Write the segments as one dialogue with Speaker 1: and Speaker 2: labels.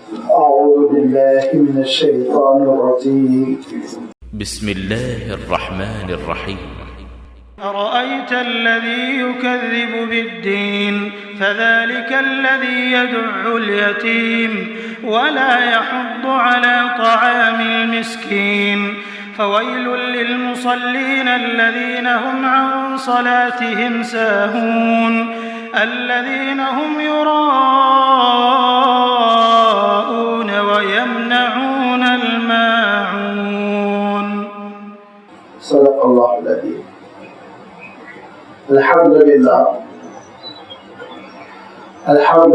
Speaker 1: أعوذ بالله من الشيطان الرجيم.
Speaker 2: بسم الله الرحمن الرحيم.
Speaker 3: أرأيت الذي يكذب بالدين فذلك الذي يدع اليتيم ولا يحض على طعام المسكين فويل للمصلين الذين هم عن صلاتهم ساهون الذين هم يراءون ويمنعون الماعون.
Speaker 1: صدق الله العظيم. الحمد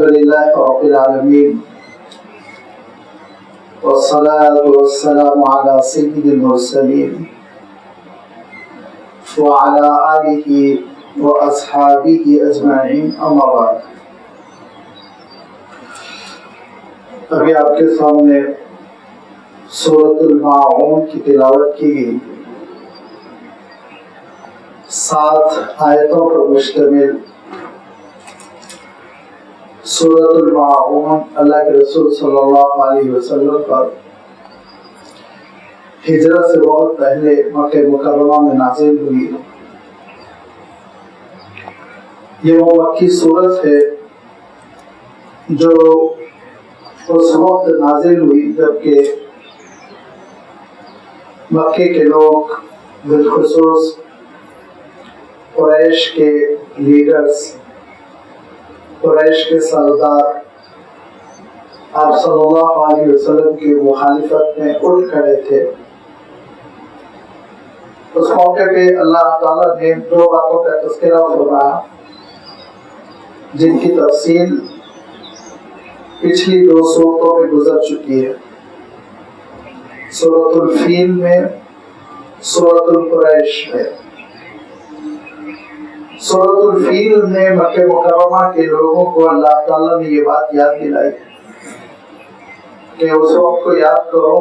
Speaker 1: لله رب العالمين والصلاة والسلام على سيد المرسلين وعلى آله وأصحابه أجمعين. أما بعد. ابھی آپ کے سامنے سورۃ الماعون کی تلاوت کی گئی 7 آیتوں پر مشتمل سورۃ الماعون اللہ کے رسول صلی اللہ علیہ وسلم پر ہجرت سے بہت پہلے مکہ مکرمہ میں نازل ہوئی. یہ وہ مکی سورت ہے جو اس وقت نازل ہوئی جبکہ مکے کے لوگ بالخصوص قریش کے لیڈرز، قریش کے سردار آپ صلی اللہ علیہ وسلم کی مخالفت میں اٹھ کھڑے تھے. اس موقع پہ اللہ تعالیٰ نے 2 باتوں کا تذکرہ فرمایا جن کی تفصیل پچھلی 2 سورتوں میں گزر چکی ہے. سورۃ الفیل میں، سورۃ القریش میں. سورۃ الفیل میں مکہ مکرمہ کے لوگوں کو اللہ تعالیٰ نے یہ بات یاد دلائی کہ اس وقت کو یاد کرو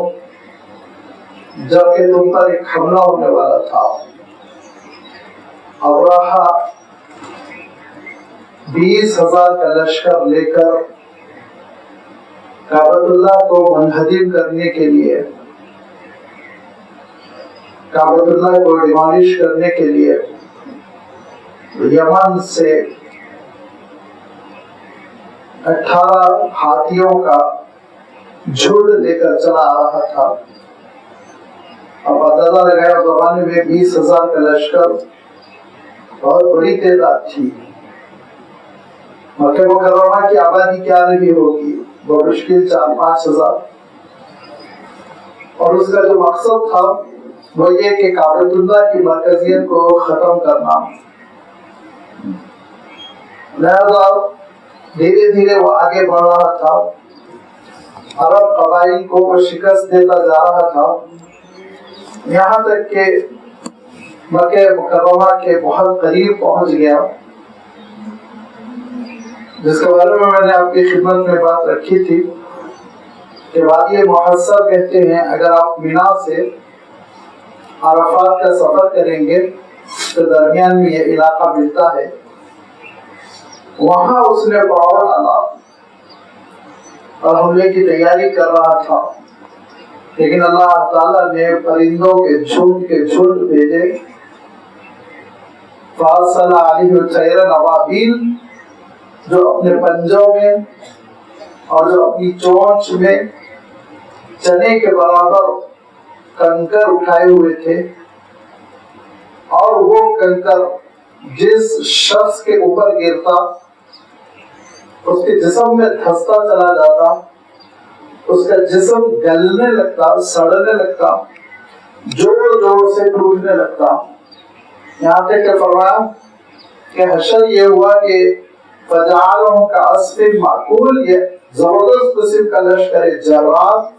Speaker 1: جب کہ تم پر ایک حملہ ہونے والا تھا. ابرہہ 20,000 کا لشکر لے کر کعبۃ اللہ کو منہدم کرنے کے لیے، کعبۃ اللہ کو ڈیمالش کرنے کے لیے یمن سے 18 ہاتھیوں کا جھنڈ لے کر چلا آ رہا تھا. اب اندازہ لگایا زمانے میں 20,000 کا لشکر بہت بڑی تعداد تھی. مکہ مکرمہ کی آبادی کیا نہیں ہوگی، بمشکل 4-5 ہزار. اور اس کا جو مقصد تھا وہ یہ کہ کعبۃ اللہ کی مرکزیت کو ختم کرنا. لہذا دھیرے دھیرے وہ آگے بڑھ رہا تھا، عرب قبائل کو وہ شکست دیتا جا رہا تھا، یہاں تک کہ مکہ مکرمہ کے بہت قریب پہنچ گیا، جس کے بارے میں نے آپ کی خدمت میں بات رکھی تھی کہ وادی محصر کہتے ہیں اگر آپ مینا سے عرفات کا سفر کریں گے تو درمیان میں یہ علاقہ ملتا ہے. وہاں اس نے پڑاؤ ڈالا اور حملے کی تیاری کر رہا تھا، لیکن اللہ تعالیٰ نے پرندوں کے جھنڈ بھیجے. فارسل علیہ طیر ابابیل، جو اپنے پنجوں میں اور جو اپنی چونچ میں چنے کے برابر کنکر اٹھائے ہوئے تھے، اور وہ کنکر جس شخص کے اوپر گرتا اس کے جسم میں دھستا چلا جاتا، اس کا جسم گلنے لگتا، سڑنے لگتا، جوڑ جوڑ سے ٹوٹنے لگتا. یہاں تک کہ فرمایا کہ حشر یہ ہوا کہ فجعلهم كعصف مأکول، یہ زبردست قسم کا لشکر جرات،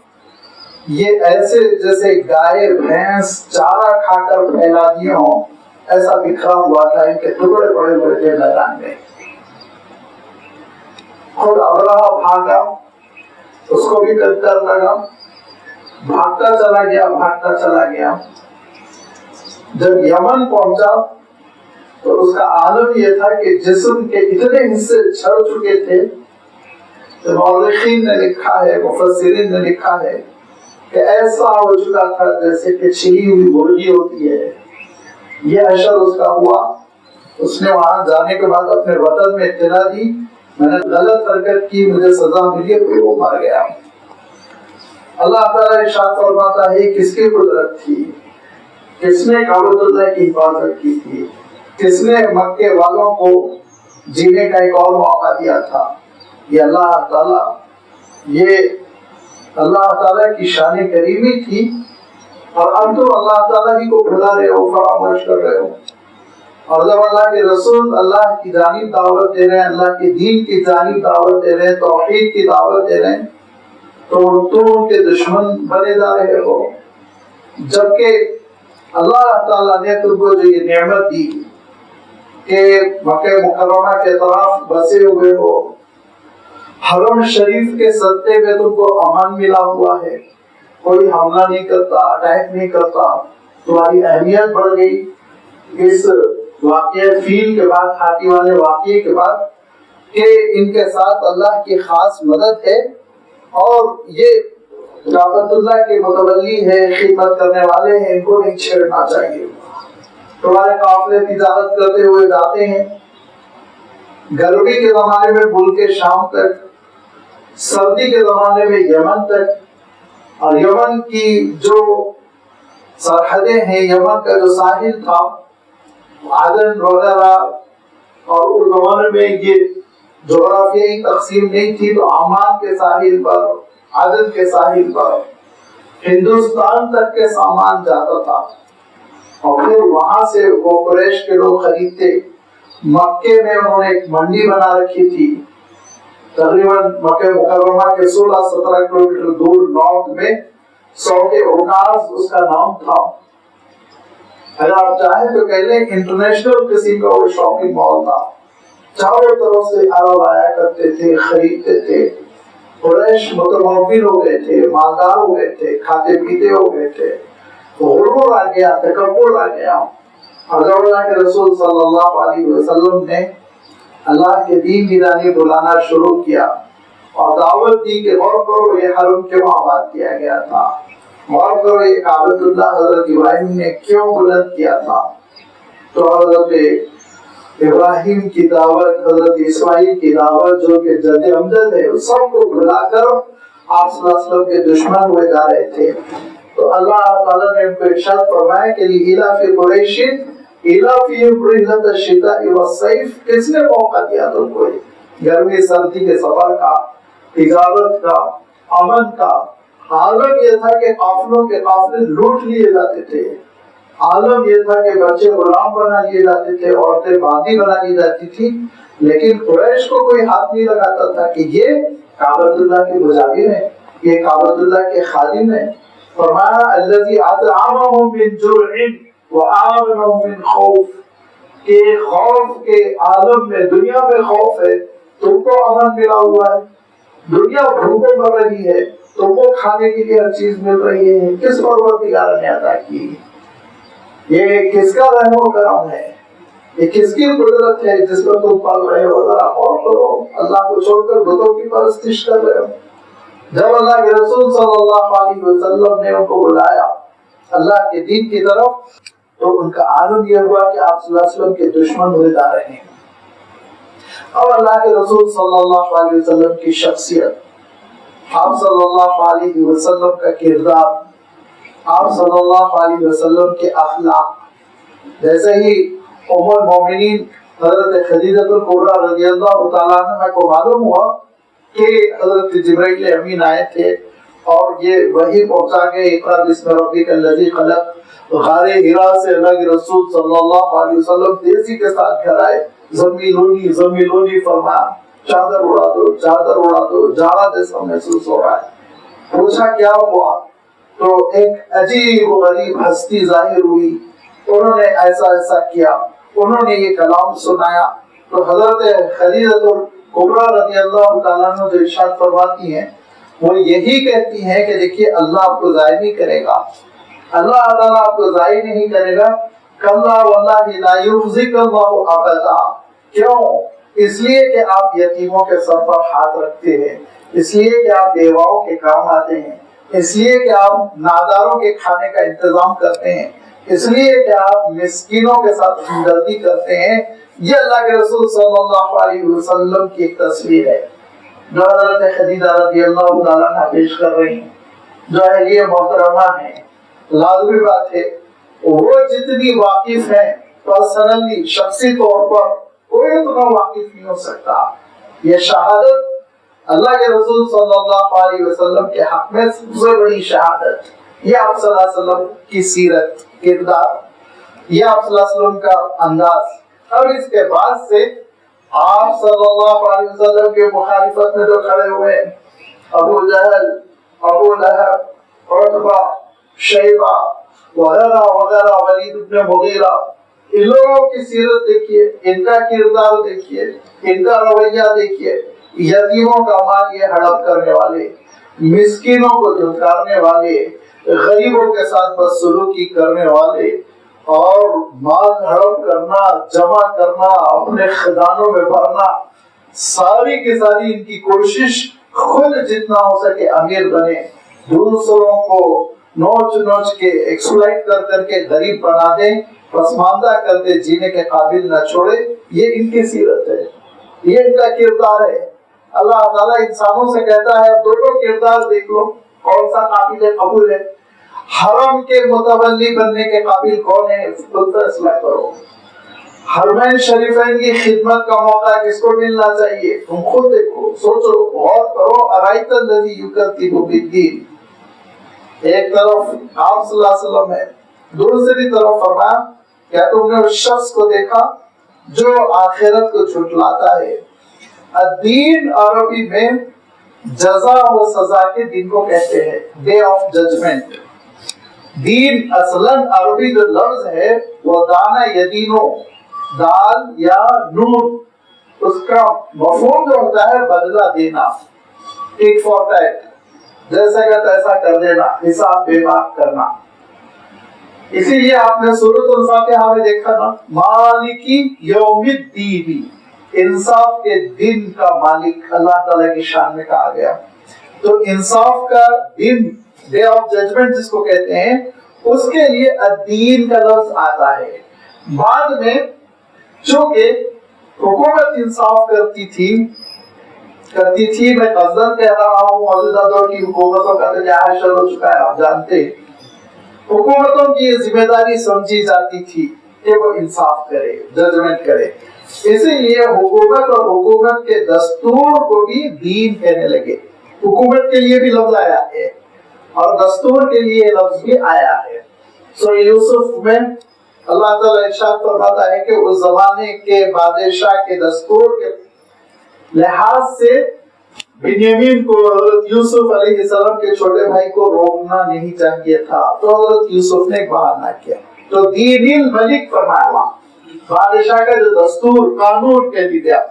Speaker 1: یہ ایسے جیسے گائے بھینس چارہ کھا کر پھیلا دیے ہوں، ایسا بکھرا ہوا تھا. ان کے ٹکڑے پڑے ہوئے تھے میدان میں. خود ابرہہ بھاگا، اس کو بھی کنکر لگا، بھاگتا چلا گیا. جب یمن پہنچا تو اس کا عالم یہ تھا کہ جسم کے اتنے حصے جھڑ چکے تھے مورخین نے لکھا ہے، مفسرین نے لکھا ہے کہ ایسا ہو چکا تھا جیسے کہ چھلی ہوئی مرغی ہوتی ہے، یہ حشر اس کا ہوا۔ اس نے وہاں جانے کے بعد اپنے وطن میں اطلاع دی، میں نے غلط حرکت کی، مجھے سزا ملی، پھر وہ مر گیا۔ اللہ تعالیٰ ارشاد فرماتا ہے کس کی قدرت تھی، کس نے کعبۃ اللہ کی حفاظت کی تھی، کس نے مکے والوں کو جینے کا ایک اور موقع دیا تھا؟ یہ اللہ تعالیٰ، یہ اللہ تعالیٰ کی شان کریمی تھی، اور اب تم اللہ تعالیٰ ہی کو بھلا رہے ہو، فراموش کر رہے ہو۔ اور جب اللہ کے رسول اللہ کی جانب دعوت دے رہے ہیں، اللہ کے دین کی جانب دعوت دے رہے ہیں، توحید کی دعوت دے رہے ہیں، تو تم ان کے دشمن بنے جا رہے ہو، جبکہ اللہ تعالیٰ نے تم کو جو یہ نعمت دی کہ مکہ مکرمہ کے طرف بسے ہوئے ہو، حرم شریف کے صدقے میں تم کو امان ملا ہوا ہے، کوئی حملہ نہیں کرتا، اٹیک نہیں کرتا، تمہاری اہمیت بڑھ گئی اس واقعہ فیل کے بعد، ہاتھی والے واقعے کے بعد، کہ ان کے ساتھ اللہ کی خاص مدد ہے، اور یہ کعبۃ اللہ کے متولی ہے، خدمت کرنے والے ہیں، ان کو نہیں چھیڑنا چاہیے۔ تمہارے قافلے تجارت کرتے ہوئے جاتے ہیں، گرمی کے زمانے میں ملک شام تک، سردی کے زمانے میں یمن تک، اور یمن کی جو سرحدیں ہیں، یمن کا جو ساحل تھا، عدن وغیرہ، اور اس زمانے میں یہ جغرافیائی تقسیم نہیں تھی، تو عمان کے ساحل پر، عدن کے ساحل پر ہندوستان تک کے سامان جاتا تھا، اور پھر وہاں سے وہ قریش کے لوگ خریدتے۔ مکے میں انہوں نے ایک منڈی بنا رکھی تھی، تقریباً مکہ مکرمہ کے 16-17 کلومیٹر دور نارتھ میں، سوق اوکاز اس کا نام تھا۔ اگر آپ چاہیں تو کہہ لیں انٹرنیشنل قسم کا وہ شاپنگ مال تھا، چاروں طرف سے عرب آیا کرتے تھے، خریدتے تھے۔ قریش متمول ہو گئے تھے، مالدار ہو گئے تھے، کھاتے پیتے ہو گئے تھے، غرور آ گیا، تکبر آ گیا۔ اور جب اللہ کے رسول صلی اللہ علیہ وسلم نے اللہ کے دین کی جانب بلانا شروع کیا اور دعوت دی کہ غور کرو یہ حرم کیوں آباد کیا گیا تھا، غور کرو یہ کعبۃ اللہ حضرت ابراہیم نے کیوں بلند کیا تھا، تو حضرت ابراہیم کی دعوت، حضرت اسماعیل کی دعوت جو کہ جد امجد ہے، اس سب کو بلا کر آپ صلی اللہ علیہ وسلم کے دشمن ہوئے جا رہے تھے۔ تو اللہ تعالیٰ نے ان کو ارشاد فرمایا کہ لإیلاف قریش ایلافہم رحلۃ الشتاء والصیف، کس نے موقع دیا تم کو گرمی سردی کے سفر کا، تجارت کا، امن کا؟ عالم یہ تھا کہ قافلوں کے قافلے لوٹ لیے جاتے تھے، عالم یہ تھا کہ بچے غلام بنا لیے جاتے تھے، عورتیں باندی بنا لی جاتی تھی، لیکن قریش کو کوئی ہاتھ نہیں لگاتا تھا کہ یہ کعبۃ اللہ کے مجاور ہیں، یہ کعبۃ اللہ کے خادم ہیں۔ فرمایا الذی اطعمهم من جوع وآمنهم من خوف، کہ خوف کے عالم میں، دنیا میں خوف ہے، تم کو امن ملا ہوا ہے، دنیا بھوکوں مر رہی ہے، تم کو کھانے کے لیے ہر چیز مل رہی ہے، کس پروردگار نے عطا کی؟ یہ کس کا رحم و کرم ہے؟ یہ کس کی قدرت ہے جس پر تم پل رہے ہو؟ ذرا غور کرو، اللہ کو چھوڑ کر بتوں کی پرستش کر رہے ہو۔ جب اللہ کے رسول صلی اللہ علیہ وسلم نے ان کو بلایا اللہ کے دین کی طرف، تو ان کا عالم یہ ہوا کہ آپ صلی اللہ علیہ وسلم کے دشمن ہوئے جا رہے ہیں۔ اور اللہ کے رسول صلی اللہ علیہ وسلم کی شخصیت، آپ صلی اللہ علیہ وسلم کا کردار، آپ صلی اللہ علیہ وسلم کے اخلاق، جیسے ہی ام المومنین حضرت خدیجہ الکبریٰ رضی اللہ تعالیٰ عنہ کو معلوم ہوا کہ حضرت جبرائیل امین آئے تھے اور یہ وحی پہنچا کے اقرأ بسم ربک الذی خلق، غار حرا سے اللہ کے رسول صلی اللہ علیہ وسلم تیزی کے ساتھ گھر آئے، زمیلونی زمیلونی فرمایا، چادر اڑا دو چادر اڑا دو، جاڑا جیسا محسوس ہو رہا ہے۔ پوچھا کیا ہوا، تو ایک عجیب و غریب ہستی ظاہر ہوئی، انہوں نے ایسا ایسا کیا، انہوں نے یہ کلام سنایا۔ تو حضرت خدیجہ الکبریٰ رضی اللہ تعالیٰ عنہ جو ارشاد فرماتی ہیں، وہ یہی کہتی ہیں کہ دیکھیے اللہ آپ کو ضائع نہیں کرے گا، اللہ تعالیٰ آپ کو ضائع نہیں کرے گا، کلا واللہ لا یخزک اللہ ابدا۔ کیوں؟ اس لیے کہ آپ یتیموں کے سر پر ہاتھ رکھتے ہیں، اس لیے کہ آپ بیواؤں کے کام آتے ہیں، اس لیے کہ آپ ناداروں کے کھانے کا انتظام کرتے ہیں، اس لیے کہ آپ مسکینوں کے ساتھ ہمدردی کرتے ہیں۔ یہ اللہ کے رسول صلی اللہ علیہ وسلم کی ایک تصویر ہے جو حضرت خدیجہ رضی اللہ تعالیٰ عنہ پیش کر رہی ہیں، جو اہلیہ محترمہ ہیں۔ لازمی بات ہے وہ جتنی واقف ہیں پرسنلی، شخصی طور پر کوئی اتنا واقف نہیں ہو سکتا۔ یہ شہادت اللہ کے رسول صلی اللہ علیہ وسلم کے حق میں سب سے بڑی شہادت، یہ آپ صلی اللہ علیہ وسلم کی سیرت، کردار، یہ آپ صلی اللہ علیہ وسلم کا انداز۔ اور اس کے بعد سے آپ صلی اللہ علیہ وسلم کے مخالفت میں جو کھڑے ہوئے ہیں، ابو جہل، ابو لہب، عتبہ، شیبہ وغیرہ وغیرہ، ولید بن مغیرہ، ان لوگوں کی سیرت دیکھیے، ان کا کردار دیکھیے، ان کا رویہ دیکھیے۔ یتیموں کا مال یہ ہڑپ کرنے والے، مسکینوں کو دھتکارنے والے، غریبوں کے ساتھ بدسلوکی کرنے والے، اور مال ہڑپ کرنا، جمع کرنا، اپنے خزانوں میں بھرنا، ساری کی ساری ان کی کوشش خود جتنا ہو سکے امیر بنے، دوسروں کو نوچ نوچ کے ایکسپلائٹ کر کر کے غریب بنا دیں، پسماندہ کر دے، جینے کے قابل نہ چھوڑے۔ یہ ان کی سیرت ہے، یہ ان کا کردار ہے۔ اللہ تعالیٰ انسانوں سے کہتا ہے دونوں کردار دیکھ لو، کون سا قابل قبول ہے، حرم کے متولی بننے کے قابل کون ہے، خود فیصلہ کرو۔ حرمین شریفین کی خدمت کا موقع کس کو ملنا چاہیے، تم خود دیکھو، سوچو، غور کرو۔ ارائیت الذی یکذب بالدین، ایک طرف آپ صلی اللہ علیہ وسلم ہے، دوسری طرف فرمایا کیا تم نے اس شخص کو دیکھا جو آخرت کو جھٹلاتا ہے۔ الدین عربی میں جزا و سزا کے دن کو کہتے ہیں، ڈے آف ججمنٹ۔ دین اصلاً عربی جو لفظ ہے وہ دانا یدینو، دال یا نون، اس کا مفہوم جو ہوتا ہے بدلہ دینا، ٹیٹ فار ٹیٹ، جیسا کا تیسا کر دینا، حساب بے بات کرنا۔ اسی لیے آپ نے سورۃ الفاتحہ میں دیکھا نا، مالکی یوم الدین، انصاف کے دن کا مالک اللہ تعالیٰ کی شان میں کہا گیا۔ تو انصاف کا دن، ڈے آف ججمنٹ جس کو کہتے ہیں، اس کے لیے الدین کا لفظ آتا ہے۔ بعد میں چونکہ حکومت انصاف کرتی تھی، میں قصداً کہہ رہا ہوں، موجودہ دور کی حکومتوں کا تو جہاز شروع ہو چکا ہے، آپ جانتے ہیں، حکومتوں کی یہ ذمہ داری سمجھی جاتی تھی کہ وہ انصاف کرے، ججمنٹ کرے۔ اسی لیے حکومت اور حکومت کے دستور کو بھی دین کہنے لگے۔ حکومت کے لیے بھی لفظ آیا ہے اور دستور کے لیے لفظ بھی آیا ہے۔ سورہ یوسف میں اللہ تعالیٰ ارشاد فرماتا ہے کہ اس زمانے کے بادشاہ کے دستور کے لحاظ سے بنیامین کو، حضرت یوسف علیہ السلام کے چھوٹے بھائی کو روکنا نہیں چاہیے تھا، تو حضرت یوسف نے ایک بہانہ کیا، تو دین الملک فرمایا وہاں، بادشاہ کا جو دستور، قانون کہہ دیا،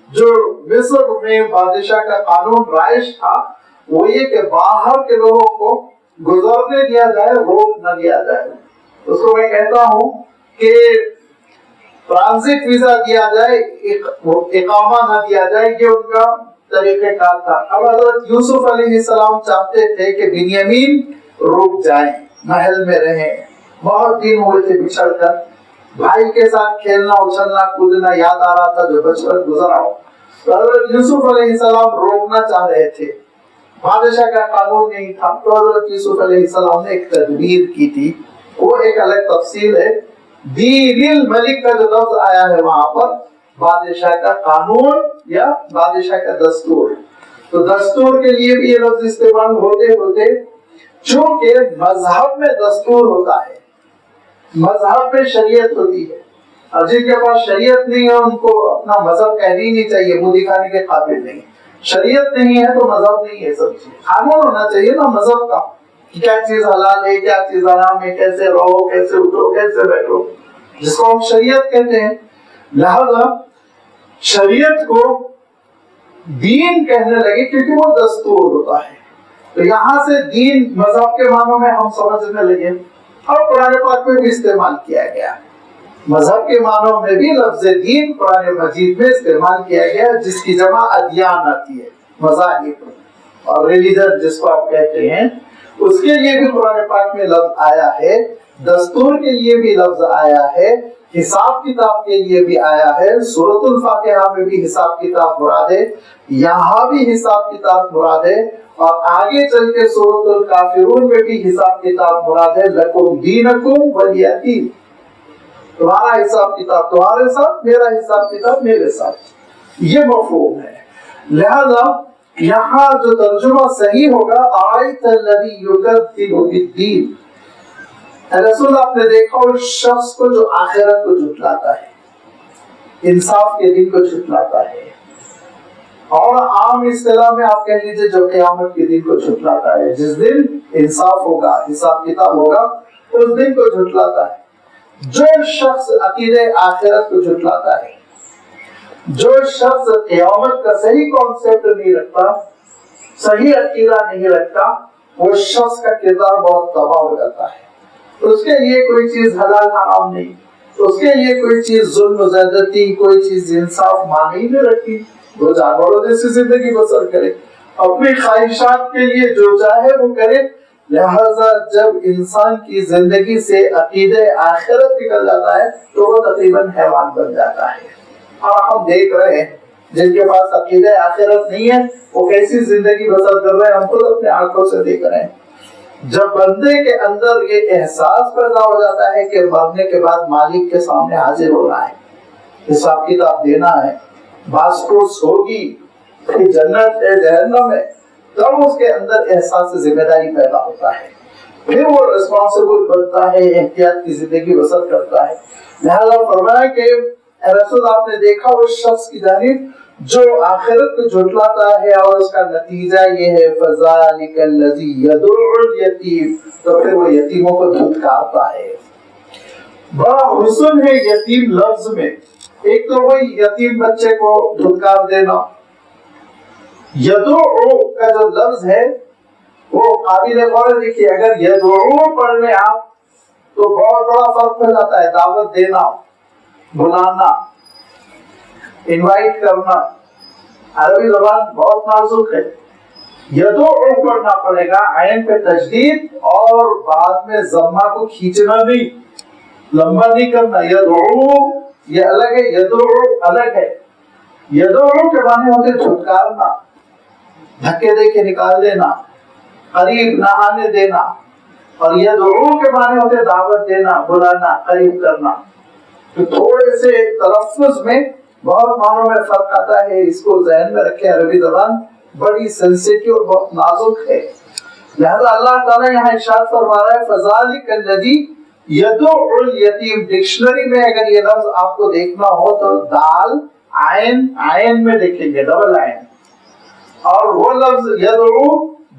Speaker 1: جو مصر میں بادشاہ کا قانون رائج تھا وہ یہ کہ باہر کے لوگوں کو گزرنے دیا جائے، روک نہ دیا جائے۔ اس کو میں کہتا ہوں کہ ٹرانزٹ ویزا دیا جائے، اقامہ نہ دیا جائے، یہ ان کا طریقہ کار تھا۔ اب حضرت یوسف علیہ السلام چاہتے تھے کہ بنیامین رک جائیں، محل میں رہیں، بہت دن ہوئے تھے بچھڑ کر، بھائی کے ساتھ کھیلنا اچھلنا کودنا یاد آ رہا تھا جو بچپن گزرا ہو، تو حضرت یوسف علیہ السلام روکنا چاہ رہے تھے، بادشاہ کا قانون نہیں تھا، تو حضرت یوسف علیہ السلام نے ایک تدبیر کی تھی، وہ ایک الگ تفصیل ہے۔ دین الملک کا جو لفظ آیا ہے وہاں پر بادشاہ کا قانون یا بادشاہ کا دستور، تو دستور کے لیے بھی یہ لفظ استعمال ہوتے ہوتے، چونکہ مذہب میں دستور ہوتا ہے، مذہب میں شریعت ہوتی ہے، اور جن کے پاس شریعت نہیں ہے ان کو اپنا مذہب کہنی نہیں چاہیے، منہ دکھانے کے قابل نہیں۔ شریعت نہیں ہے تو مذہب نہیں ہے، سب چیز قانون ہونا چاہیے نا مذہب کا، کیا چیز حلال ہے، کیا چیز حرام ہے، کیسے رہو، کیسے اٹھو، کیسے بیٹھو، جس کو ہم شریعت کہتے ہیں۔ لہذا شریعت کو دین کہنے لگے کیونکہ وہ دستور ہوتا ہے، تو یہاں سے دین مذہب کے معنوں میں ہم سمجھنے لگے، اور قرآن پاک میں بھی استعمال کیا گیا۔ مذہب کے معنوں میں بھی لفظ دین قرآن مجید میں استعمال کیا گیا، جس کی جمع ادیان آتی ہے، مذاہب اور ریلیجن جس کو آپ کہتے ہیں، اس کے لیے بھی قرآن پاک میں لفظ آیا ہے، دستور کے لیے بھی لفظ آیا ہے، حساب کتاب کے لیے بھی آیا ہے، سورۃ الفاتحہ میں بھی حساب کتاب مراد ہے، یہاں بھی حساب کتاب مراد ہے، اور آگے چل کے سورۃ الکافرون میں بھی حساب کتاب مراد ہے، لکم دینکم ولی دین، تمہارا حساب کتاب تمہارے ساتھ، میرا حساب کتاب میرے ساتھ، یہ مفہوم ہے۔ لہذا یہاں جو ترجمہ صحیح ہوگا آیت الذی یکذب بالدین، رسول آپ نے دیکھا اس شخص کو جو آخرت کو جھٹلاتا ہے، انصاف کے دن کو جھٹلاتا ہے، اور عام اصطلاح میں آپ کہہ لیجئے جو قیامت کے دن کو جھٹلاتا ہے، جس دن انصاف ہوگا، حساب کتاب ہوگا، اس دن کو جھٹلاتا ہے۔ جو شخص عقیدہ آخرت کو جھٹلاتا ہے، جو شخص قیامت کا صحیح کانسیپٹ نہیں رکھتا، صحیح عقیدہ نہیں رکھتا، وہ شخص کا کردار بہت تباہ ہو جاتا ہے۔ اس کے لیے کوئی چیز حلال حرام نہیں، اس کے لیے کوئی چیز ظلم و زیادتی، کوئی چیز انصاف معنی نہیں رکھتی، وہ جانوروں جیسی زندگی بسر کرے، اپنی خواہشات کے لیے جو چاہے وہ کرے۔ لہذا جب انسان کی زندگی سے عقیدہ آخرت نکل جاتا ہے تو وہ تقریباً حیوان بن جاتا ہے۔ اور ہم دیکھ رہے ہیں جن کے پاس عقیدہ آخرت نہیں ہے وہ کیسی زندگی بسر کر رہے ہیں، ہم خود اپنے آنکھوں سے دیکھ رہے ہیں۔ جب بندے کے اندر یہ احساس پیدا ہو جاتا ہے کہ مرنے کے بعد مالک کے سامنے حاضر ہونا ہے، حساب کتاب دینا ہے، باس پرس ہوگی، جنت ہے جہنم ہے، تب اس کے اندر احساس ذمہ داری پیدا ہوتا ہے، پھر وہ ریسپانسبل بنتا ہے، احتیاط کی زندگی بسر کرتا ہے۔ لہذا فرمایا کہ رسول آپ نے دیکھا اس شخص کی جانب جو آخرت کو جھٹلاتا ہے اور اس کا نتیجہ یہ ہے فَذَلِكَ الَّذِي يَدُعُّ الْيَتِيمَ، تو پھر وہ یتیموں کو دھتکارتا ہے۔ بڑا حسن ہے یتیم لفظ میں، ایک تو وہی یتیم بچے کو دھتکار دینا، یدعو کا جو لفظ ہے وہ قابل غور ہے۔ دیکھیے اگر یدعو پڑھ لیں آپ تو بہت بڑا فرق ہو جاتا ہے، دعوت دینا، بلانا، انوائٹ کرنا، عربی زبان بہت نازک ہے۔ یدعو پڑھنا پڑے گا، عین پہ تشدید اور بعد میں ضمہ کو کھینچنا نہیں، لمبا نہیں کرنا۔ یدعو یہ الگ ہے، یدعو الگ ہے۔ یدعو کے معنی ہوتے چھٹکارنا، دھکے دے کے نکال دینا، قریب نہ آنے دینا، اور یدعو کے معنی ہوتے دعوت دینا، بلانا، قریب کرنا۔ تو تھوڑے سے تلفظ میں بہت معنوں میں فرق آتا ہے، اس کو ذہن میں رکھیں، عربی زبان بڑی سینسیٹیو اور بہت نازک ہے۔ لہذا اللہ تعالیٰ یہاں ارشاد فرما رہا ہے فَذَلِكَ الَّذِي يَدُعُّ الْيَتِيمَ۔ ڈکشنری میں اگر یہ لفظ آپ کو دیکھنا ہو تو دال عین میں دیکھیں گے، ڈبل عین، اور وہ لفظ یدعو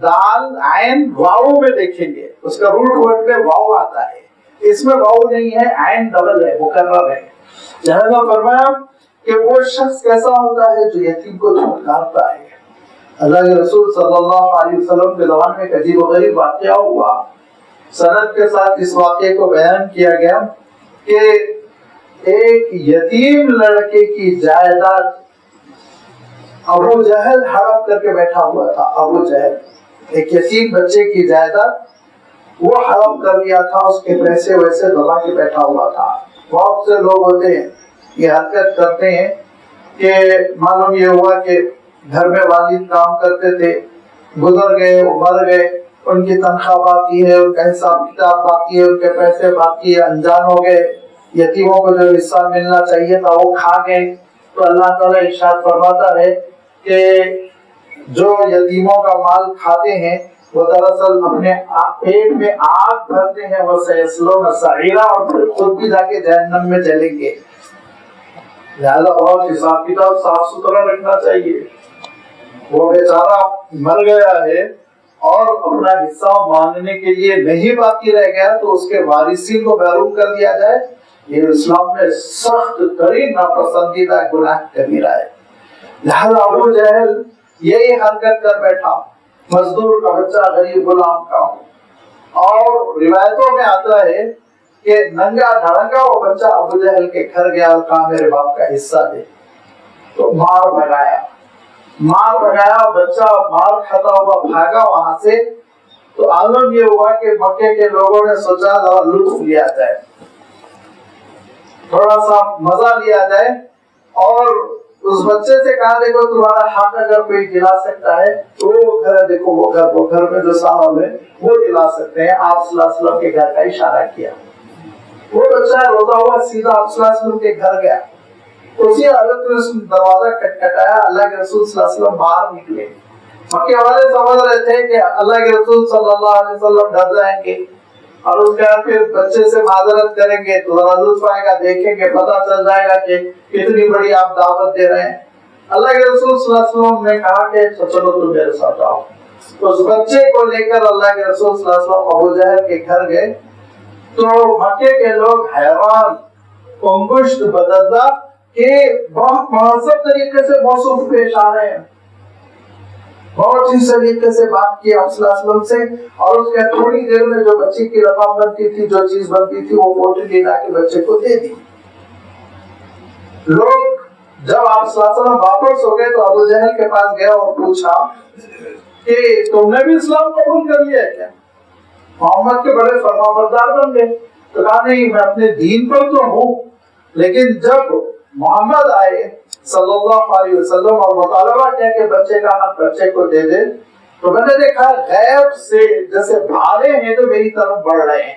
Speaker 1: دال عین واو میں دیکھیں گے، اس کا روٹ ورڈ میں واو آتا ہے، اس میں واو نہیں ہے، عین ڈبل ہے، مکرر ہے۔ لہذا فرمایا کہ وہ شخص کیسا ہوتا ہے جو یتیم کو دھتکارتا ہے۔ اللہ کے رسول صلی اللہ علیہ وسلم کے زمانے میں ایک عجیب و غریب واقعہ ہوا، سند کے ساتھ اس واقعے کو بیان کیا گیا کہ ایک یتیم لڑکے کی جائیداد ابو جہل ہڑپ کر کے بیٹھا ہوا تھا۔ ابو جہل ایک یتیم بچے کی جائیداد وہ ہڑپ کر لیا تھا، اس کے پیسے ویسے دبا کے بیٹھا ہوا تھا۔ بہت سے لوگ ہوتے ہیں یہ حرکت کرتے ہیں کہ معلوم یہ ہوا کہ گھر میں والد کام کرتے تھے، گزر گئے، مر گئے، ان کی تنخواہ باقی ہے، ان کا حساب کتاب باقی ہے، ان کے پیسے باقی ہے، انجان ہو گئے، یتیموں کو جو حصہ ملنا چاہیے تھا وہ کھا گئے۔ تو اللہ تعالیٰ ارشاد فرماتا ہے کہ جو یتیموں کا مال کھاتے ہیں وہ دراصل اپنے پیٹ میں آگ بھرتے ہیں، وہ سیصلون سعیرا، اور پھر خود بھی جا کے جہنم میں جلیں گے۔ لہذا بہت حساب کتاب صاف ستھرا رکھنا چاہیے۔ وہ بیچارہ مر گیا ہے اور اپنا حصہ مانگنے کے لیے نہیں باقی رہ گیا تو اس کے وارثین کو محروم کر دیا جائے، یہ اسلام میں سخت ترین ناپسندیدہ گناہ کبیرہ ہے۔ لہذا ابو جہل یہی حرکت کر بیٹھا، مزدور کا بچہ غریب غلام کا، اور روایتوں میں آتا ہے کہ ننگا دھڑنگا وہ بچہ ابو جہل کے گھر گیا اور کہا میرے باپ کا حصہ دے، تو مار بھگایا، بچہ مار کھاتا ہوا بھاگا وہاں سے۔ تو عالم یہ ہوا کہ مکے کے لوگوں نے سوچا ذرا لطف لیا جائے، تھوڑا سا مزہ لیا جائے، اور اس بچے سے کہا دیکھو تمہارا حق اگر کوئی دلا سکتا ہے تو وہ گھر ہے، دیکھو وہ گھر میں جو صاحب ہے وہ دلا سکتے ہیں۔ آپ صلی اللہ علیہ وسلم کے گھر کا اشارہ کیا، وہ بچہ روتا ہوا سیدھا آپ صلی اللہ علیہ وسلم کے گھر گیا، اسی حالت میں اس نے دروازہ کٹکھٹایا، اللہ کے رسول صلی اللہ علیہ وسلم باہر نکلے۔ مکے والے سمجھ رہے تھے کہ اللہ کے رسول صلی اللہ علیہ وسلم ڈر جائیں گے اور اس کے بعد پھر بچے سے معذرت کریں گے تو ذرا لطف آئے گا، دیکھیں گے پتہ چل جائے گا کہ کتنی بڑی آپ دعوت دے رہے ہیں۔ اللہ کے رسول صلی اللہ علیہ وسلم نے کہا کہ چلو تم میرے ساتھ آؤ۔ اس بچے کو لے کر اللہ کے رسول صلی اللہ علیہ وسلم ابو جہل کے گھر گئے تو مکے کے لوگ حیران، انگشت بدلدا کہ بہت مہذب طریقے سے موصوف پیش آ رہے ہیں، بہت ہی سلیقے سے بات کی آپ صلی اللہ علیہ وسلم سے، اور اس کے تھوڑی دیر میں جو بچے کی رقم بنتی تھی، جو چیز بنتی تھی، وہ پوٹلی لا کے بچے کو دے دی۔ لوگ جب آپ صلی اللہ علیہ وسلم واپس ہو گئے تو ابو جہل کے پاس گیا اور پوچھا کہ تم نے بھی اسلام قبول کر لیا ہے کیا؟ محمد کے بڑے فرمانبردار بن گئے؟ تو کہا نہیں، میں اپنے دین پر تو ہوں، لیکن جب محمد آئے صلی اللہ علیہ وسلم اور مطالبہ کیا کہ بچے کا حق بچے کو دے دے، تو میں نے دیکھا غیب سے جیسے بھالے ہیں تو میری طرف بڑھ رہے ہیں،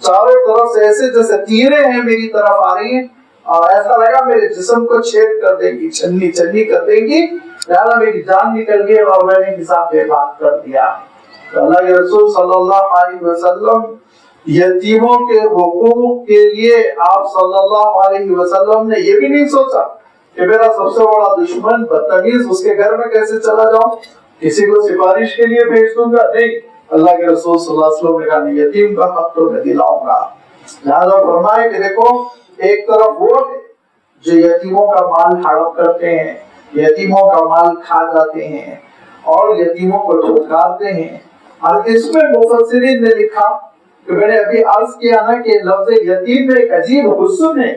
Speaker 1: چاروں طرف سے ایسے جیسے تیریں ہیں میری طرف آ رہی ہیں، اور ایسا لگا میرے جسم کو چھید کر دیں گی، چھلنی چھلنی کر دیں گی، لہٰذا میری جان نکل گئی اور میں نے حساب بے بات کر دیا۔ تو اللہ کے رسول صلی اللہ علیہ وسلم یتیموں کے حقوق کے لیے آپ صلی اللہ علیہ وسلم نے یہ بھی نہیں سوچا کہ میرا سب سے بڑا دشمن بدتمیز اس کے گھر میں کیسے چلا جاؤں، کسی کو سفارش کے لیے بھیج دوں گا، نہیں، اللہ کے رسول صلی اللہ علیہ وسلم نے کہا نہیں، یتیم کا حق تو میں دلاؤں گا۔ لہذا فرمائے کہ دیکھو ایک طرف وہ ہے جو یتیموں کا مال ہڑپ کرتے ہیں، یتیموں کا مال کھا جاتے ہیں اور یتیموں کو چھٹکارتے ہیں، اور اس میں مفسرین نے لکھا کہ میں نے ابھی عرض کیا نا کہ لفظ یتیم میں ایک عجیب حسن ہے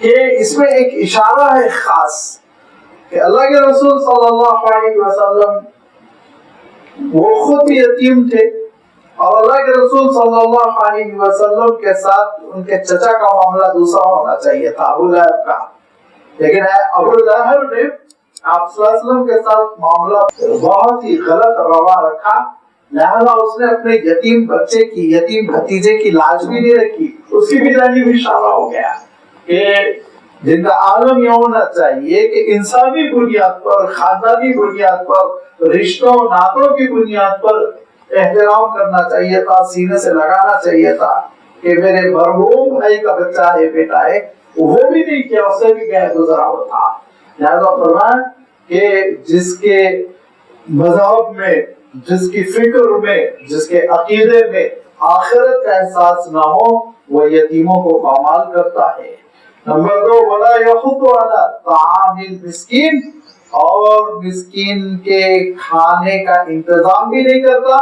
Speaker 1: کہ اس میں ایک اشارہ ہے خاص کہ اللہ کے رسول صلی اللہ علیہ وسلم وہ خود بھی یتیم تھے، اور اللہ کے رسول صلی اللہ علیہ وسلم کے ساتھ ان کے چچا کا معاملہ دوسرا ہونا چاہیے تھا، ابو لہب کا، لیکن ابو لہب نے آپ صلی اللہ علیہ وسلم کے ساتھ معاملہ بہت ہی غلط روا رکھا، لہذا اس نے اپنے یتیم بچے کی، یتیم بھتیجے کی لاج بھی نہیں رکھی، اس کی بھی جانب اشارہ ہو گیا کہ جن کا عالم یہ ہونا چاہیے کہ انسانی بنیاد پر، خاندانی بنیاد پر، رشتوں ناتوں کی بنیاد پر احترام کرنا چاہیے تھا، سینے سے لگانا چاہیے تھا کہ میرے مرحوم بھائی کا بچہ ہے، بیٹا ہے، وہ بھی نہیں کیا، اسے بھی گئے گزرا ہوا تھا۔ لہذا فرمایا کہ جس کے مذہب میں، جس کی فکر میں، جس کے عقیدے میں آخرت کا احساس نہ ہو وہ یتیموں کو پامال کرتا ہے۔ نمبر 2، وَلَا يَحُضُّ عَلَىٰ طَعَامِ الْمِسْكِينِ، اور مسکین کے کھانے کا انتظام بھی نہیں کرتا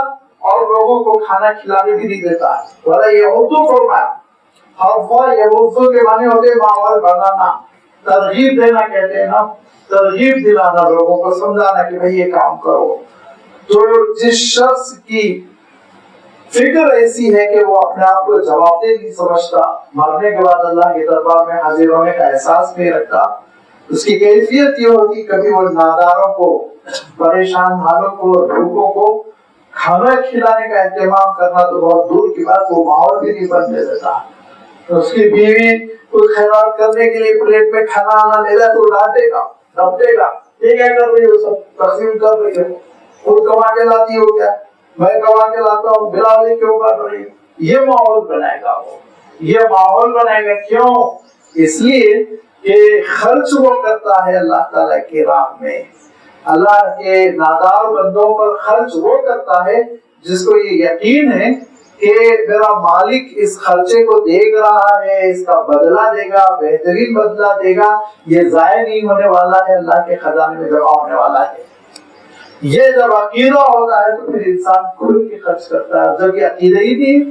Speaker 1: اور لوگوں کو کھانا کھلانے بھی نہیں دیتا۔ وَلَا يَحُضُّ فرمایا، حَضَّ يَحُضُّ کے معنی ہوتے ماحول بنانا، ترغیب دینا کہتے ہیں نا، ترغیب دلانا، لوگوں کو سمجھانا کہ بھئی یہ کام کرو۔ تو جس شخص کی فکر ایسی ہے کہ وہ اپنے آپ کو جواب دہ نہیں سمجھتا، مرنے کے بعد اللہ کے دربار میں حاضر ہونے کا احساس نہیں رکھتا، اس کی کیفیت یہ ہوتی کبھی وہ ناداروں کو، پریشان حالوں کو، بھوکوں کو کھانا کھلانے کا اہتمام کرنا تو بہت دور کی بات، وہ ماحول بھی نہیں بننے دیتا۔ اس کی بیوی کچھ خیرات کرنے کے لیے پلیٹ میں کھانا آنا لے جائے تو ڈانٹے گا، ڈپٹے گا، یہ کیا کر رہی ہو، سب تقسیم کر رہی ہے، خود کما کے لاتی ہو کیا، میں کما کے لاتا ہوں، بلاولی کیوں کر رہی، یہ ماحول بنائے گا وہ، یہ ماحول بنائے گا۔ کیوں؟ اس لیے کہ خرچ وہ کرتا ہے اللہ تعالیٰ کی راہ میں، اللہ کے نادار بندوں پر خرچ وہ کرتا ہے جس کو یہ یقین ہے کہ میرا مالک اس خرچے کو دیکھ رہا ہے، اس کا بدلہ دے گا، بہترین بدلہ دے گا، یہ ضائع نہیں ہونے والا ہے، اللہ کے خزانے میں جمع ہونے والا ہے۔ یہ جب عقیدہ ہوتا ہے تو پھر انسان کھل کے خرچ کرتا ہے، جب یہ عقیدہ ہی نہیں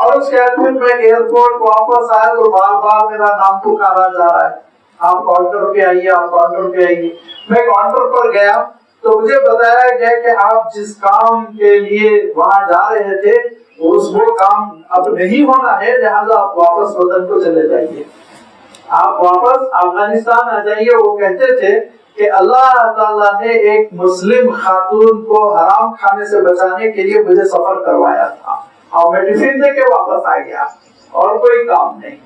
Speaker 1: اور اس کہتے ہیں میں ایئرپورٹ واپس آیا تو بار بار میرا نام پکارا جا رہا ہے، آپ کاؤنٹر پہ آئیے، آپ کاؤنٹر پہ آئیے۔ میں کاؤنٹر پر گیا تو مجھے بتایا گیا کہ آپ جس کام کے لیے وہاں جا رہے تھے وہ کام اب نہیں ہونا ہے، لہذا آپ واپس وطن کو چلے جائیے، آپ واپس افغانستان آ جائیے۔ وہ کہتے تھے کہ اللہ تعالیٰ نے ایک مسلم خاتون کو حرام کھانے سے بچانے کے لیے مجھے سفر کروایا تھا اور میں ٹفن دے کے واپس آ گیا اور کوئی کام نہیں۔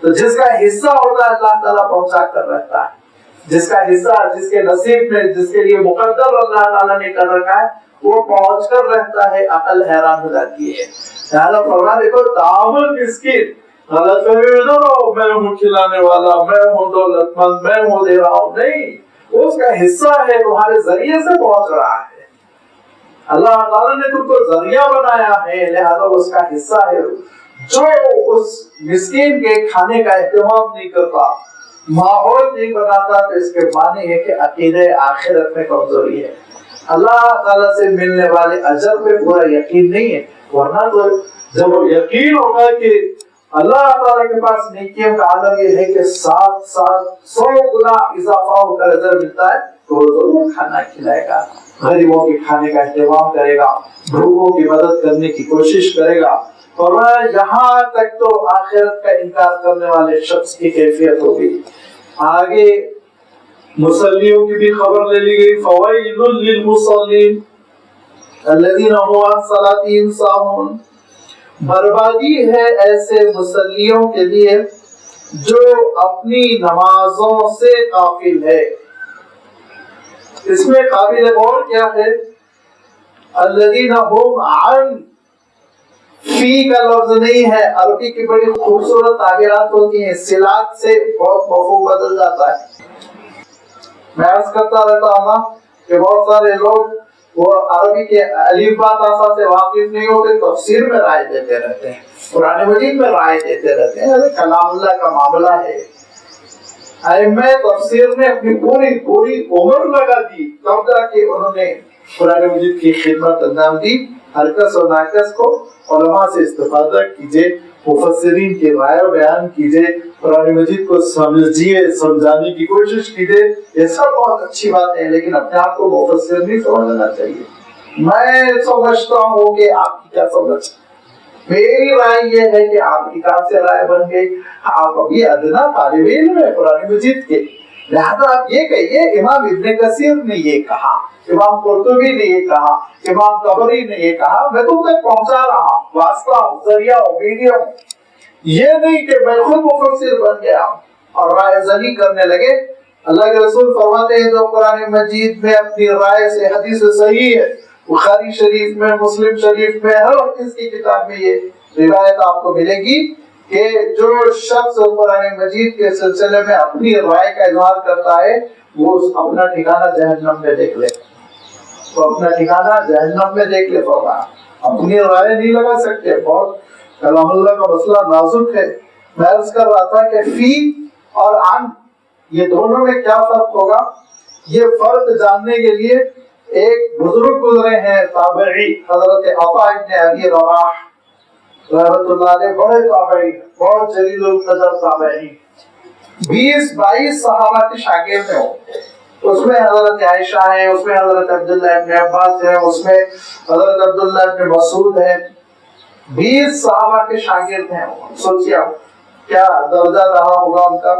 Speaker 1: تو جس کا حصہ ہوتا ہے اللہ تعالیٰ پہنچا کر رہتا ہے، جس کا حصہ جس کے نصیب میں جس کے لیے مقدر اللہ تعالیٰ نے کر رکھا ہے وہ پہنچ کر رہتا ہے، عقل حیران ہو جاتی ہے۔ لہٰذا فرمایا دیکھو تعامل مسکین، غلط فہمی میں نہ رہو میں ہوں کھلانے والا، میں ہوں دولت مند، میں ہوں دے رہا ہوں، نہیں، اس کا حصہ ہے، تمہارے ذریعے سے پہنچ رہا ہے۔ اللہ تعالیٰ نے تم کو ذریعہ بنایا ہے، لہذا اس کا حصہ ہے۔ جو اس مسکین کے کھانے کا اہتمام نہیں کرتا، ماحول نہیں بناتا، تو اس کے معنی ہے کہ عقیدہ آخرت میں کمزوری ہے، اللہ تعالیٰ سے ملنے والے اجر پہ پورا یقین نہیں ہے۔ ورنہ تو جب وہ یقین ہوگا کہ اللہ تعالیٰ کے پاس نیکیوں کا عالم یہ ہے کہ 100 گنا اضافہ ہو کر اجر ملتا ہے، تو وہ ضرور کھانا کھلائے گا، غریبوں کے کھانے کا اہتمام کرے گا، بھوکوں کی مدد کرنے کی کوشش کرے گا۔ اور یہاں تک تو آخرت کا انکار کرنے والے شخص کی کیفیت ہوگی۔ آگے مصلیوں کی بھی خبر لے لی گئی، فوائل للمصلین الذین هم عن صلاتهم ساہون، بربادی ہے ایسے مصلیوں کے لیے جو اپنی نمازوں سے غافل ہے۔ اس میں قابل غور کیا ہے؟ الذین هم عن، فی کا لفظ نہیں ہے، عربی کی بڑی خوبصورت تعبیرات ہوتی ہیں، صلات سے بہت مفہوم بدل جاتا ہے۔ میں عرض کرتا رہتا ہوں نا کہ بہت سارے لوگ وہ عربی کے الف با تا سا سے واقف نہیں ہوتے، تفسیر میں رائے دیتے رہتے ہیں، قرآن مجید میں رائے دیتے رہتے ہیں، کلام اللہ کا معاملہ ہے۔ ائمہ تفسیر نے اپنی پوری عمر لگا دی تب جا کے انہوں نے قرآن مجید کی خدمت انجام دی۔ حرکت و ناقص کو علماء سے استفادہ کیجئے، مفسرین کی رائے بیان کیجئے، قرآن مجید کو سمجھیے، سمجھانے کی کوشش کیجئے، یہ سب بہت اچھی باتیں ہیں، لیکن اپنے آپ کو مفسر نہیں سمجھنا چاہیے۔ میں سمجھتا ہوں کہ آپ کی کیا سمجھ، میری رائے یہ ہے کہ آپ کی کہاں سے رائے بن گئی، آپ ابھی ادنا طالب علم ہے قرآن مجید کے، لہذا آپ یہ کہیے امام ابن کثیر نے یہ کہا، امام قرطبی نے یہ کہا، امام طبری نے یہ کہا، میں تم تک پہنچا رہا ہوں، واسطہ ہوں، ذریعہ ہوں، میڈیم ہوں۔ یہ نہیں کہ میں خود مفسر بن گیا اور رائے زنی کرنے لگے۔ اللہ کے رسول فرماتے ہیں جو قرآن مجید میں اپنی رائے سے، حدیث صحیح ہے، بخاری شریف میں، مسلم شریف میں، ہر حدیث کی کتاب میں یہ روایت آپ کو ملے گی کہ جو شخص قرآن مجید کے سلسلے میں اپنی رائے کا اظہار کرتا ہے وہ اپنا ٹھکانہ جہنم میں دیکھ لے، وہ اپنا ٹھکانہ جہنم میں دیکھ لے ہوگا۔ اپنی رائے نہیں لگا سکتے، بہت کلام اللہ کا مسئلہ نازک ہے۔ میں عرض کر رہا تھا کہ فی اور عن یہ دونوں میں کیا فرق ہوگا، یہ فرق جاننے کے لیے ایک بزرگ گزرے ہیں تابعی، حضرت عطا ابن ابی رباح رحمۃ اللہ علیہ، بڑے تابعی، بہت جلیل القدر تابعی، 20-22 صحابہ کے شاگرد ہیں، اس میں حضرت عائشہ ہے، اس میں حضرت عبداللہ ابن عباس ہے، اس میں حضرت عبداللہ ابن مسعود ہے، 20 صحابہ کے شاگرد ہیں۔ سوچیے کیا درجہ رہا ہوگا ان کا۔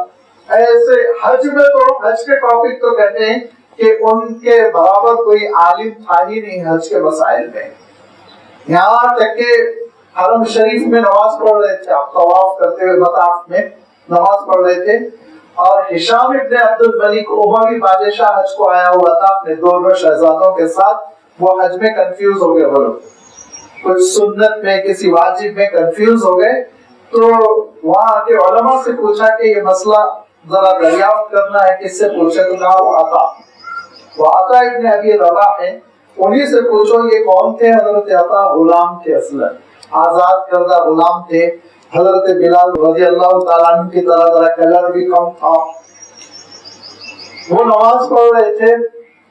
Speaker 1: ایسے حج میں تو، حج کے ٹاپک تو کہتے ہیں کہ ان کے برابر کوئی عالم تھا ہی نہیں حج کے مسائل میں، یہاں تک کہ حرم شریف میں نماز پڑھ رہے تھے، آپ طواف کرتے ہوئے مطاف میں نماز پڑھ رہے تھے، اور ہشام ابن عبد الملک اموی بادشاہ حج کو آیا ہوا تھا اپنے دونوں شہزادوں کے ساتھ، وہ حج میں کنفیوز ہو گئے، وہ لوگ کچھ سنت میں کسی واجب میں کنفیوز ہو گئے، تو وہاں کے علماء سے پوچھا کہ یہ مسئلہ ذرا دریافت کرنا ہے، کس سے پوچھے؟ تو کہا وہ عطا ابن ابی رباح ہیں، انہی سے پوچھو۔ یہ کون تھے؟ حضرت عطا غلام تھے، اصلا آزاد کردہ غلام تھے، حضرت بلال رضی اللہ تعالیٰ عنہ کی طرح ذرا کلر بھی کم تھا۔ وہ نماز پڑھ رہے تھے،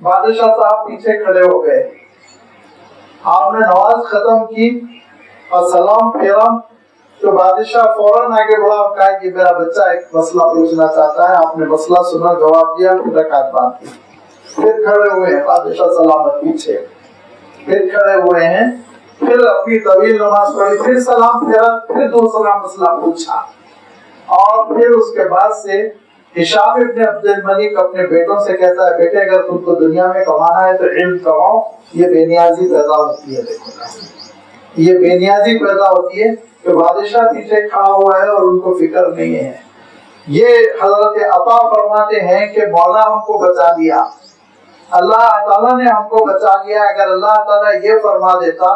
Speaker 1: بادشاہ صاحب پیچھے کھڑے ہو گئے، آپ نے نماز ختم کی اور سلام پھیرا تو بادشاہ فوراً آگے بڑھا اور کہا کہ میرا بچہ ایک مسئلہ پوچھنا چاہتا ہے. آپ نے مسئلہ سنا, جواب دیا, رکعت باندھ دی. پھر کھڑے ہوئے ہیں بادشاہ سلامت پیچھے, پھر کھڑے ہوئے ہیں, پھر اپنی طویل نماز پڑھی, پھر سلام پھیرا, پھر دوسرا مسئلہ پوچھا. اور پھر اس کے بعد سے ہشام ابن عبد الملک اپنے بیٹوں سے کہتا ہے, بیٹے اگر تم کو دنیا میں کمانا ہے تو علم کماؤ, یہ بے نیازی پیدا ہوتی ہے. دیکھو یہ بے نیازی پیدا ہوتی ہے کہ بادشاہ پیچھے کھڑا ہوا ہے اور ان کو فکر نہیں ہے. یہ حضرت عطا فرماتے ہیں کہ مولا ہم کو بچا لیا, اللہ تعالیٰ نے ہم کو بچا لیا. اگر اللہ تعالیٰ یہ فرما دیتا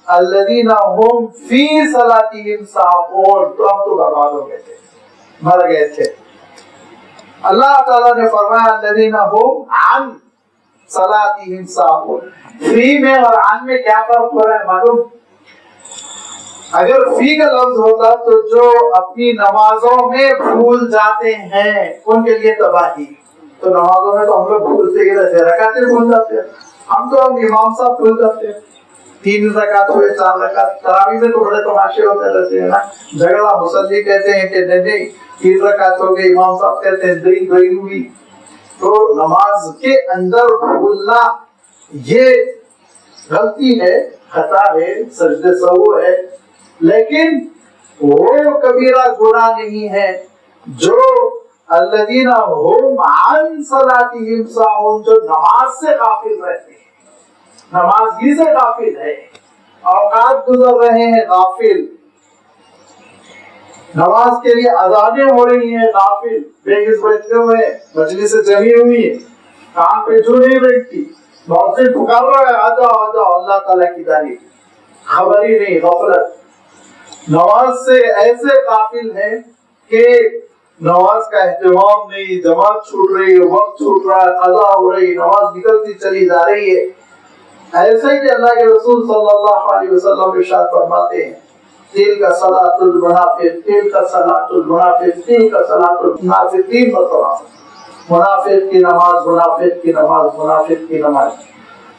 Speaker 1: الذین هم فی صلاتہم ساہون, تو ہم تو برباد ہو گئے تھے, مر گئے تھے. اللہ تعالیٰ نے فرمایا الذین هم عن صلاتہم ساہون. فی میں اور عن میں کیا فرق ہو رہا ہے معلوم؟ اگر فی کا لفظ ہوتا تو جو اپنی نمازوں میں بھول جاتے ہیں ان کے لیے تباہی. تو نمازوں میں تو ہم لوگ بھولتے ہی رہتے, رکعتیں بھول جاتے ہیں. ہم تو امام صاحب بھول جاتے ہیں, 3 رکعت ہوئے 4 رکعت. تراویح میں تو بڑے تماشے ہوتے رہتے ہیں نا, جھگڑا. مصلی کہتے ہیں کہ نہیں 3 رکعت ہو گئی, امام صاحب کہتے ہیں 2 ہوئی. تو نماز کے اندر بھولنا یہ غلطی ہے, خطا ہے, سجدے سہو ہے, لیکن وہ کبیرہ گناہ نہیں ہے جو الذین هم عن صلاتہم ساہون, جو نماز سے غافل رہتے ہیں, نماز ہی سے غافل ہے, اوقات گزر رہے ہیں غافل, نماز کے لیے اذانیں ہو رہی ہیں غافل, بے حس بیٹھے ہوئے ہیں, مجلس جمی ہوئی ہے, کان پہ جو نہیں بیٹھتی, مؤذن پکار رہا ہے آ جاؤ آ جاؤ اللہ تعالیٰ کی جانب, خبر ہی نہیں, غفلت. نماز سے ایسے غافل ہیں کہ نماز کا اہتمام نہیں, جماعت چھوٹ رہی ہے, وقت چھوٹ رہا ہے, قضا ہو رہی, نماز نکلتی چلی جا رہی ہے. ایسے کہ اللہ کے رسول صلی اللہ علیہ وسلم ارشاد فرماتے ہیں تلک صلاۃ المنافق, تلک صلاۃ المنافق, تلک صلاۃ المنافق. 3 مرتبہ منافق کی نماز, منافق کی نماز, منافق کی نماز.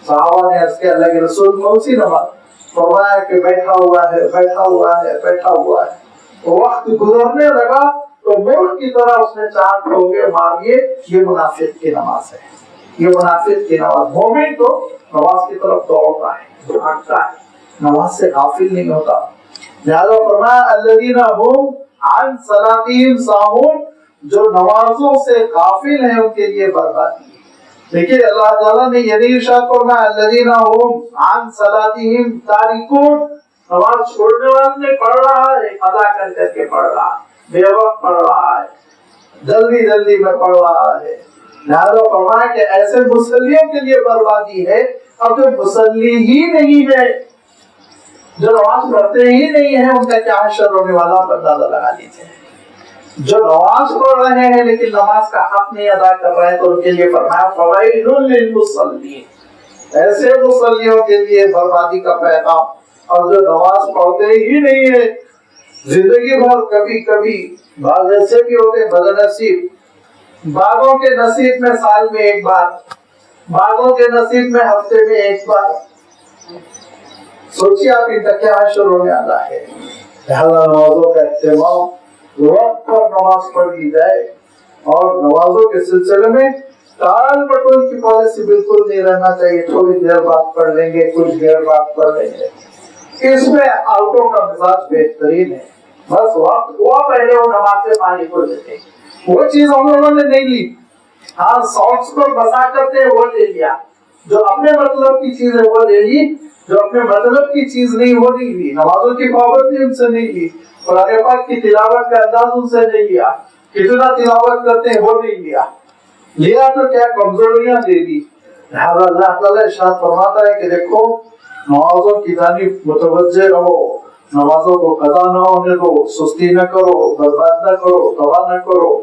Speaker 1: صحابہ نے عرض کیا اللہ کے رسول کون سی نماز؟ فرمایا کہ بیٹھا ہوا ہے, بیٹھا ہوا ہے, بیٹھا ہوا ہے. وقت گزرنے لگا تو ملک کی طرح اس نے 4 ٹھونگے مار لیے, یہ منافق کی نماز ہے, یہ منافق کی نماز. مومن تو نماز کی طرف دوڑتا ہے, بھاگتا ہے, نماز سے غافل نہیں ہوتا. لہذا فرمایا الذین هم عن صلاتہم ساہون, جو نمازوں سے غافل ہیں ان کے لیے بربادی ہے. دیکھیے اللہ تعالیٰ نے یہ ارشاد فرمایا الذین هم عن صلاتہم تارکون, نماز چھوڑنے والے نے پڑھ رہا ہے, قضا کر کر کے پڑھ رہا ہے, بے وقت پڑھ رہا ہے, جلدی جلدی میں پڑھ رہا ہے. لہذا فرمایا کہ ایسے مصلیوں کے لیے بربادی ہے. اب جو مصلی ہی نہیں ہے, جو نماز پڑھتے ہی نہیں ہیں, ان کا کیا حشر ہونے والا اندازہ لگا لیجیے. جو نماز پڑھ رہے ہیں لیکن نماز کا حق نہیں ادا کر رہے ہیں تو ان کے لیے فرمایا فوائل للمصلین, ایسے مصلیوں کے لیے بربادی کا پیغام. اور جو نماز پڑھتے ہی نہیں ہے, زندگی بھر کبھی کبھی, بعض ایسے بھی ہوتے ہیں بدنصیب, بعضوں کے نصیب میں سال میں 1 بار, بعضوں کے نصیب میں ہفتے میں 1 بار. سوچیے آپ ان کا کیا حشر ہونے والا ہے. لہذا نمازوں کا اہتمام, وقت پر نماز پڑھ لی جائے, اور نمازوں کے سلسلے میں ٹال مٹول کی پالیسی بالکل نہیں رہنا چاہیے. تھوڑی دیر بعد پڑھ لیں گے, کچھ دیر بعد پڑھ لیں گے. اس میں عورتوں کا مزاج بہترین ہے, بس وقت ہوا پہلے وہ نماز سے پانی کو دیتے, وہ چیز ہم لوگوں نے نہیں لی. ہاں ساکس پر بسا کرتے وہ لے لیا, جو اپنے مطلب کی چیز ہے وہ لے لی, جو اپنے مطلب کی چیز نہیں وہ نہیں لی. نمازوں کی پابندی ان سے نہیں لی, قرآن پاک کی تلاوت کا انداز ان سے نہیں لیا, کتنا تلاوت کرتے ہیں وہ نہیں لیا. لیا تو کیا کمزوریاں دے دی. لہذا اللہ تعالیٰ ارشاد فرماتا ہے کہ دیکھو نمازوں کی جانب متوجہ رہو, نمازوں کو قضا نہ ہونے دو, سستی نہ کرو, برباد نہ کرو, تباہ نہ کرو.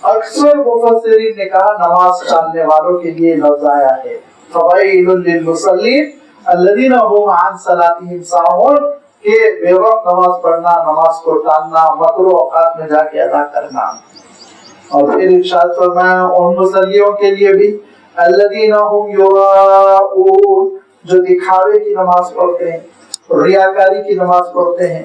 Speaker 1: اکثر مفسرین نے کہا نماز ٹالنے والوں کے لیے لفظ آیا ہے فوائل للمصلین الذین هم عن صلاتہم ساہون, کہ بے وقت نماز پڑھنا, نماز کو ٹالنا, مکروہ اوقات میں جا کے ادا کرنا. اور پھر ارشاد فرمایا ان مصلیوں کے لیے بھی الذین هم یراؤون, جو دکھاوے کی نماز پڑھتے ہیں, ریاکاری کی نماز پڑھتے ہیں,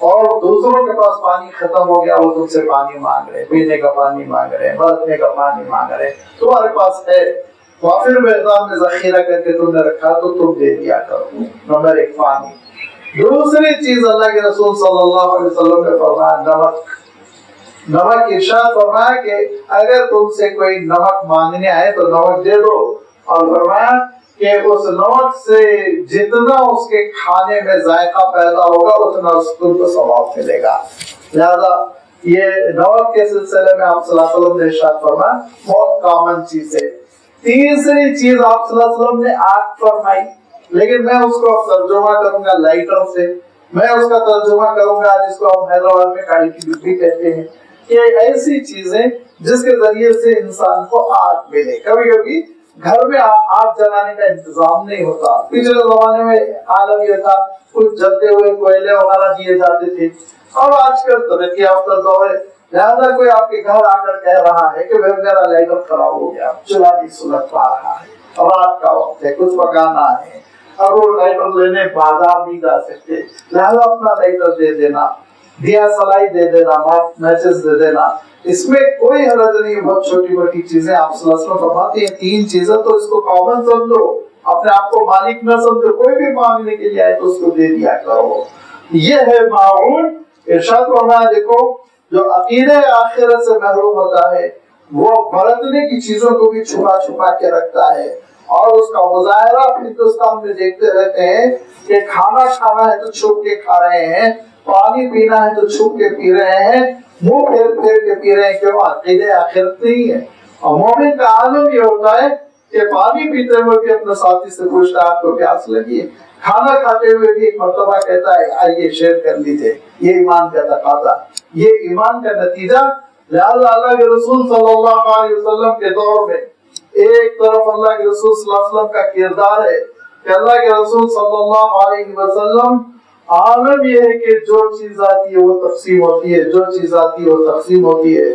Speaker 1: اور دوسروں کے پاس پانی ختم ہو گیا، وہ تم سے پانی مانگ رہے، پینے کا پانی مانگ رہے، برتنے کا پانی مانگ رہے، تمہارے پاس ہے وافر میدان میں ذخیرہ کر کے تم نے رکھا تو تم دے دیا کرو۔ نمبر ایک پانی۔ دوسری چیز اللہ کے رسول صلی اللہ علیہ وسلم نے فرمایا نمک۔ نمک ارشاد فرمایا کہ اگر تم سے کوئی نمک مانگنے آئے تو نمک دے دو، اور فرمایا کہ اس نمک سے جتنا اس کے کھانے میں ذائقہ پیدا ہوگا اتنا اس کو ثواب ملے گا۔ لہذا یہ نمک کے سلسلے میں آپ صلی اللہ علیہ وسلم نے ارشاد فرمایا بہت کامن چیز ہے۔ تیسری چیز آپ صلی اللہ علیہ وسلم نے آگ فرمائی، لیکن میں اس کو ترجمہ کروں گا لائٹر سے، میں اس کا ترجمہ کروں گا جس کو ہم حیدرآباد میں کاڑی کی ڈبی کہتے ہیں، کہ ایسی چیزیں جس کے ذریعے سے انسان کو آگ ملے۔ کبھی کبھی گھر میں آگ جلانے کا انتظام نہیں ہوتا، پچھلے زمانے میں عالم یہ تھا کچھ جلتے ہوئے کوئلے وغیرہ دیے جاتے تھے، اب آج کل ترقی یافتہ دور ہے، لہٰذا کوئی آپ کے گھر آ کر کہہ رہا ہے کہ میرا لائٹر خراب ہو گیا، چولہا نہیں سلجھ پا رہا ہے، رات کا وقت ہے، کچھ پکانا ہے، اب وہ لائٹر لینے بازار نہیں جا سکتے، لہٰذا اپنا لائٹر دے دینا، دیا سلائی دے دینا، میچز دے دینا، اس میں کوئی حرج نہیں، بہت چھوٹی موٹی چیزیں آپ صلی اللہ علیہ وسلم فرماتے ہیں تین چیزیں تو اس کو کامن سمجھو، اپنے آپ کو مالک نہ سمجھو، کوئی بھی مانگنے کے لیے آئے تو اس کو دے دیا کرو۔ یہ ہے معون۔ ارشاد فرمایا دیکھو جو عقیدہ آخرت سے محروم ہوتا ہے وہ برتنے کی چیزوں کو بھی چھپا چھپا کے رکھتا ہے، اور اس کا مظاہرہ ہندوستان میں دیکھتے رہتے ہیں کہ کھانا کھانا ہے تو چھپ کے کھا رہے ہیں، پانی پینا ہے تو چھپ کے پی رہے ہیں، منہ پھیر پھیر کے پی رہے ہیں، کیوں؟ عقیدہ آخرت نہیں ہے۔ اور مومن کا عالم یہ ہوتا ہے کہ پانی پیتے ہوئے بھی اپنے ساتھی سے پوچھتا ہے آپ کو پیاس لگی ہے، کھانا کھاتے ہوئے بھی ایک مرتبہ کہتا ہے آئیے شیئر کر لیجیے، یہ ایمان کا تقاضا، یہ ایمان کا نتیجہ۔ لہذا اللہ کے رسول صلی اللہ علیہ وسلم کے دور میں ایک طرف اللہ کے رسول صلی اللہ علیہ وسلم کا کردار ہے کہ اللہ کے رسول صلی اللہ علیہ وسلم عالم یہ ہے کہ جو چیز آتی ہے وہ تقسیم ہوتی ہے، جو چیز آتی ہے وہ تقسیم ہوتی ہے۔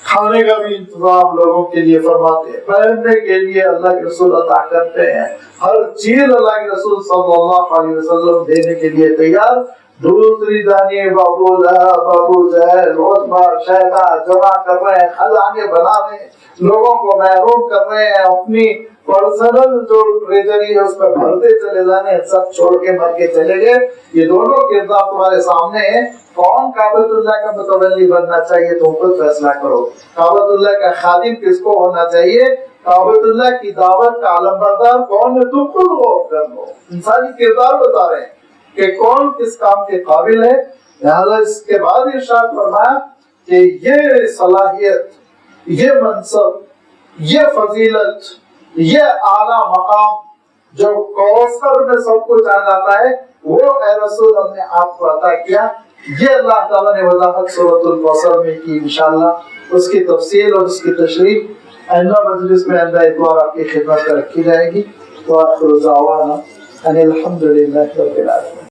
Speaker 1: کھانے کا بھی انتظام لوگوں کے لیے فرماتے ہیں، پہننے کے لیے اللہ کے رسول عطا کرتے ہیں، ہر چیز اللہ کے رسول صلی اللہ علیہ وسلم دینے کے لیے تیار۔ دوسری جانب بابو لہب بابو جہل روز بار شہدا جمع کر رہے ہیں، خزانے بنا رہے ہیں، لوگوں کو محروم کر رہے ہیں، اپنی پرسنل جو ٹریجری ہے اس میں بھرتے چلے جانے، سب چھوڑ کے مر کے چلے گئے۔ یہ دونوں کردار تمہارے سامنے ہیں، کون کعبۃ اللہ کا متولی بننا چاہیے تم خود فیصلہ کرو، کعبۃ اللہ کا خادم کس کو ہونا چاہیے، کعبۃ اللہ کی دعوت کا علمبردار کون ہے تم خود غور کر لو۔ انسانی کردار بتا رہے ہیں کہ کون کس کام کے قابل ہے۔ لہذا اس کے بعد ارشاد فرمایا کہ یہ صلاحیت، یہ منصب، یہ فضیلت، یہ اعلیٰ مقام جو کوثر میں سب کچھ آ جاتا ہے وہ اے رسول ہم نے آپ کو عطا کیا۔ یہ اللہ تعالیٰ نے وضاحت سورۃ الکوثر میں کی، انشاءاللہ اس کی تفصیل اور اس کی تشریح آئندہ مجلس میں آئندہ اتوار آپ کی خدمت میں رکھی جائے گی۔ وآخر دعوانا ان الحمد للہ رب العالمین۔